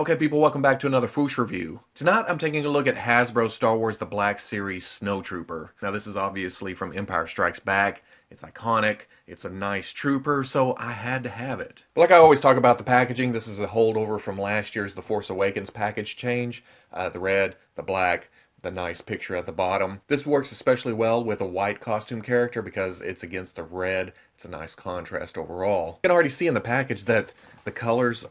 Okay people, welcome back to another Fwoosh review. Tonight I'm taking a look at Hasbro Star Wars The Black Series Snowtrooper. Now this is obviously from Empire Strikes Back. It's iconic, it's a nice trooper, so I had to have it. But like I always talk about the packaging, this is a holdover from last year's The Force Awakens package change. The red, the black, the nice picture at the bottom. This works especially well with a white costume character because it's against the red. It's a nice contrast overall. You can already see in the package that the colors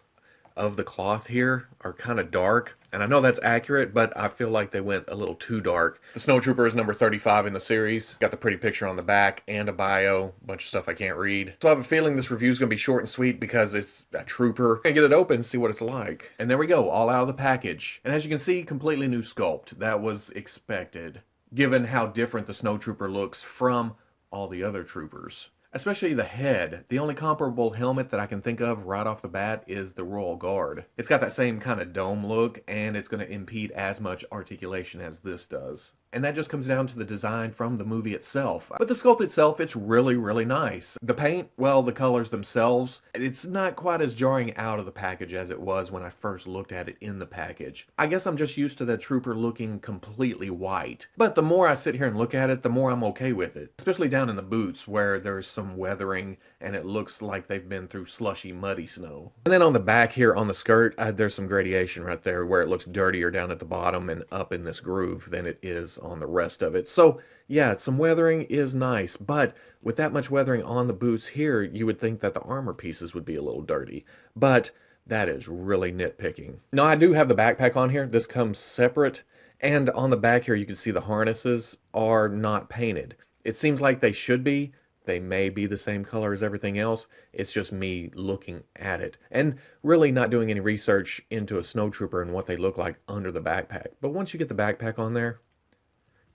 of the cloth here are kind of dark, and I know that's accurate, but I feel like they went a little too dark. The Snowtrooper is number 35 in the series. Got the pretty picture on the back and a bio, a bunch of stuff I can't read. So I have a feeling this review is going to be short and sweet because it's a trooper. I'm gonna get it open and see what it's like. And there we go, all out of the package. And as you can see, completely new sculpt. That was expected, given how different the Snowtrooper looks from all the other troopers. Especially the head. The only comparable helmet that I can think of right off the bat is the Royal Guard. It's got that same kind of dome look, and it's going to impede as much articulation as this does. And that just comes down to the design from the movie itself. But the sculpt itself, it's really, really nice. The paint, well, the colors themselves, it's not quite as jarring out of the package as it was when I first looked at it in the package. I guess I'm just used to the trooper looking completely white. But the more I sit here and look at it, the more I'm okay with it. Especially down in the boots where there's some weathering and it looks like they've been through slushy, muddy snow. And then on the back here on the skirt, there's some gradation right there where it looks dirtier down at the bottom and up in this groove than it is on the rest of it. So yeah, some weathering is nice, but with that much weathering on the boots here, you would think that the armor pieces would be a little dirty, but that is really nitpicking. Now I do have the backpack on here. This comes separate, and on the back here you can see the harnesses are not painted. It seems like they should be. They may be the same color as everything else. It's just me looking at it and really not doing any research into a Snowtrooper and what they look like under the backpack. But once you get the backpack on there,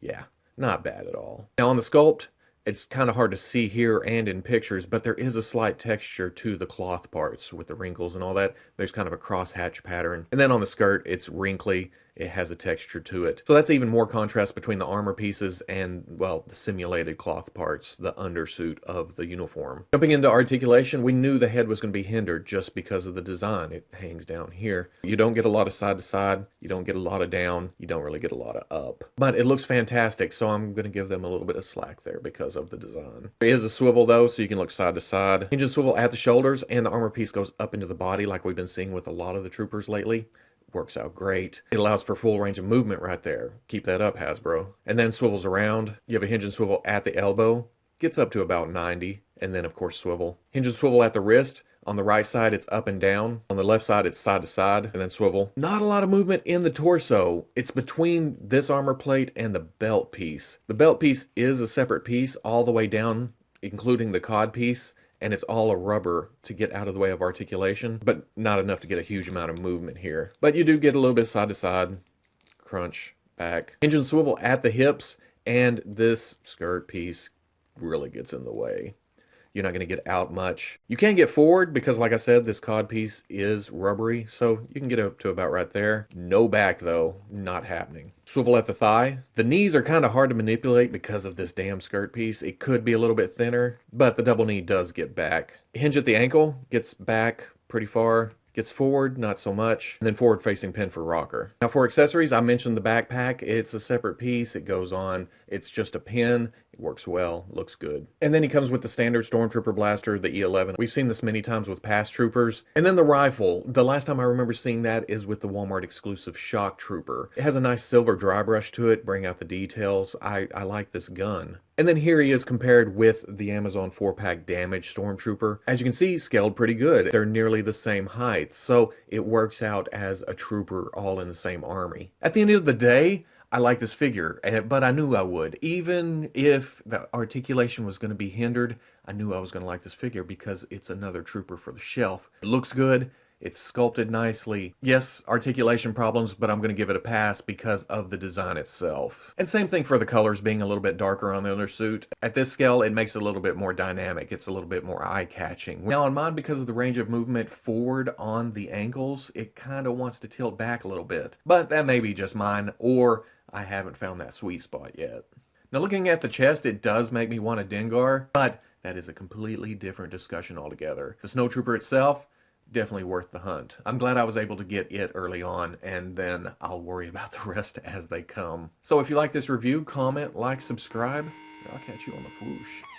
yeah, not bad at all. Now on the sculpt, it's kind of hard to see here and in pictures, but there is a slight texture to the cloth parts with the wrinkles and all that. There's kind of a crosshatch pattern. And then on the skirt, it's wrinkly. It has a texture to it. So that's even more contrast between the armor pieces and, well, the simulated cloth parts, the undersuit of the uniform. Jumping into articulation, we knew the head was going to be hindered just because of the design. It hangs down here. You don't get a lot of side to side. You don't get a lot of down. You don't really get a lot of up. But it looks fantastic, so I'm going to give them a little bit of slack there because of the design. There is a swivel, though, so you can look side to side. Hinge and swivel at the shoulders, and the armor piece goes up into the body like we've been seeing with a lot of the troopers lately. Works out great. It allows for full range of movement right there. Keep that up, Hasbro. And then swivels around. You have a hinge and swivel at the elbow. Gets up to about 90. And then, of course, swivel. Hinge and swivel at the wrist. On the right side, it's up and down. On the left side, it's side to side. And then swivel. Not a lot of movement in the torso. It's between this armor plate and the belt piece. The belt piece is a separate piece all the way down, including the cod piece. And it's all a rubber to get out of the way of articulation, but not enough to get a huge amount of movement here. But you do get a little bit side to side, crunch, back. Hinge and swivel at the hips, and this skirt piece really gets in the way. You're not going to get out much. You can get forward because, like I said, this cod piece is rubbery, so you can get up to about right there. No back, though. Not happening. Swivel at the thigh. The knees are kind of hard to manipulate because of this damn skirt piece. It could be a little bit thinner, but the double knee does get back. Hinge at the ankle. Gets back pretty far. Gets forward, not so much. And then forward-facing pin for rocker. Now for accessories, I mentioned the backpack. It's a separate piece. It goes on. It's just a pin. It works well. Looks good. And then he comes with the standard Stormtrooper blaster, the E11. We've seen this many times with past troopers. And then the rifle. The last time I remember seeing that is with the Walmart exclusive Shock Trooper. It has a nice silver dry brush to it. Bring out the details. I like this gun. And then here he is compared with the Amazon 4-pack Damage Stormtrooper. As you can see, scaled pretty good. They're nearly the same height, so it works out as a trooper all in the same army. At the end of the day, I like this figure, but I knew I would. Even if the articulation was going to be hindered, I knew I was going to like this figure because it's another trooper for the shelf. It looks good. It's sculpted nicely. Yes, articulation problems, but I'm going to give it a pass because of the design itself. And same thing for the colors being a little bit darker on the undersuit. At this scale, it makes it a little bit more dynamic. It's a little bit more eye-catching. Now on mine, because of the range of movement forward on the ankles, it kind of wants to tilt back a little bit. But that may be just mine, or I haven't found that sweet spot yet. Now looking at the chest, it does make me want a Dengar, but that is a completely different discussion altogether. The Snowtrooper itself, definitely worth the hunt. I'm glad I was able to get it early on, and then I'll worry about the rest as they come. So if you like this review, comment, like, subscribe. I'll catch you on the Fwoosh.